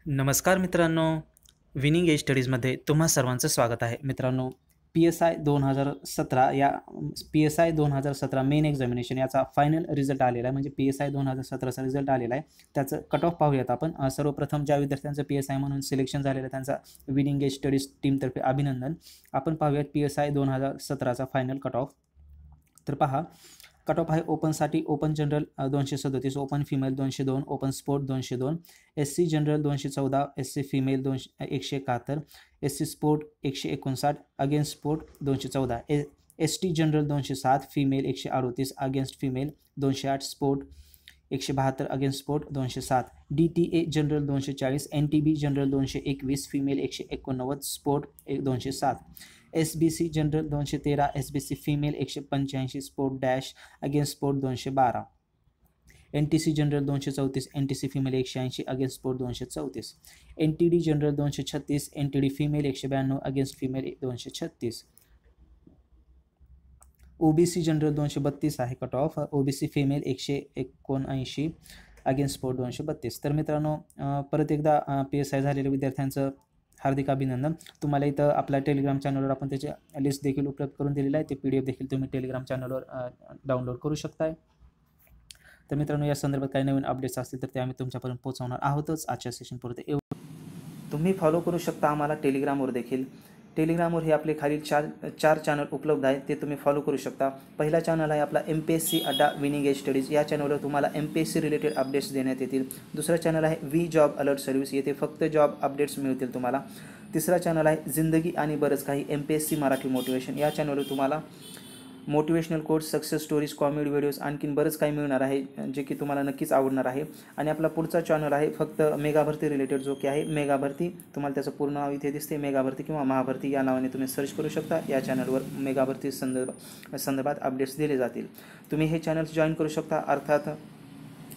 नमस्कार मित्रांनो, winning age स्टडीजमध्ये तुम्हा सर्वांचं स्वागत आहे. मित्रांनो, PSI 2017 या PSI 2017 मेन एक्झामिनेशन याचा फायनल रिझल्ट आलेला आहे. म्हणजे PSI 2017चा रिझल्ट आलेला आहे. त्याचं कट ऑफ पाहूयात आपण. सर्वप्रथम ज्या विद्यार्थ्यांचं PSI म्हणून सिलेक्शन झालेलं आहे त्यांचा विनिंग एज स्टडीज टीमतर्फे अभिनंदन. आपण पाहूयात PSI 2017चा फायनल कट ऑफ. तर पहा, कट ऑफ आहे ओपनसाठी open general 237, open female 202, open sport 202, SC general 214, SC female 171, SC sport 159, against sport 214, ST general 207, female 138, against female 208, sport 172, against sport 207, DTA general 240, NTB general 221, female 189, sport 207, SBC general 213, SBC female 185, sport dash against sport 212, NTC general 234, NTC female 180, against sport 234, NTD general 236, NTD female 192, against female 236, OBC general 232 आहे cut off, OBC female 179, against sport 232. तर मित्रांनो, परत एकदा PSI झालेल्या विद्यार्थ्यांचं हार्दिक अभिनंदन. तुम्हाला इथं आपल्या टेलिग्राम चॅनलवर आपण त्याची लिस्ट देखील उपलब्ध करून दिलेली आहे. ते PDF देखील तुम्ही टेलिग्राम चॅनलवर डाउनलोड करू शकताय. तर मित्रांनो, या संदर्भात काही नवीन अपडेट्स असतील तर ते आम्ही तुमच्यापर्यंत पोहोचवणार आहोतच. आजच्या सेशनपुरते तुम्ही फॉलो करू शकता आम्हाला टेलिग्रामवर देखील. टेलिग्रामवर हे आपले खालील चार चॅनल उपलब्ध आहेत, ते तुम्ही फॉलो करू शकता. पहिला चॅनल आहे आपला MPSC अड्डा विनिंग एज स्टडीज. या चॅनलवर तुम्हाला MPSC रिलेटेड अपडेट्स देण्यात येतील. दुसरा चॅनल आहे वी जॉब अलर्ट सर्व्हिस. येथे फक्त जॉब अपडेट्स मिळतील तुम्हाला. तिसरा चॅनल आहे जिंदगी आणि बरंच काही MPSC मराठी मोटिवेशन. या चॅनलवर तुम्हाला motivational quotes, success stories, comedy videos आणखीन बरंच काही मिळणार आहे, जे की तुम्हाला नक्कीच आवडणार आहे. आणि आपला पुढचा चॅनल आहे फक्त मेगा भरती रिलेटेड, जो की आहे मेगा भरती. तुम्हाला त्याचं पूर्ण नाव इथे दिसते, मेगा भरती किंवा महाभरती या नावाने तुम्ही सर्च करू शकता. या चॅनलवर मेगा भरती संदर्भात अपडेट्स दिले जातील. तुम्ही हे चॅनल जॉईन करू शकता. अर्थात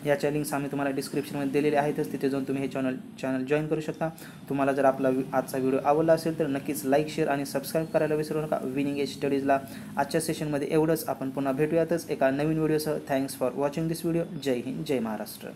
याच्या लिंक्स आम्ही तुम्हाला डिस्क्रिप्शनमध्ये दिलेले आहेतच, तिथे जाऊन तुम्ही हे चॅनल जॉईन करू शकता. तुम्हाला जर आपला आजचा व्हिडिओ आवडला असेल तर नक्कीच लाईक, शेअर आणि सबस्क्राईब करायला विसरू नका. विनिंग एज स्टडीजला आजच्या सेशनमध्ये एवढंच. आपण पुन्हा भेटूयातच एका नवीन व्हिडिओसह. Thanks for watching this video. जय हिंद, जय महाराष्ट्र.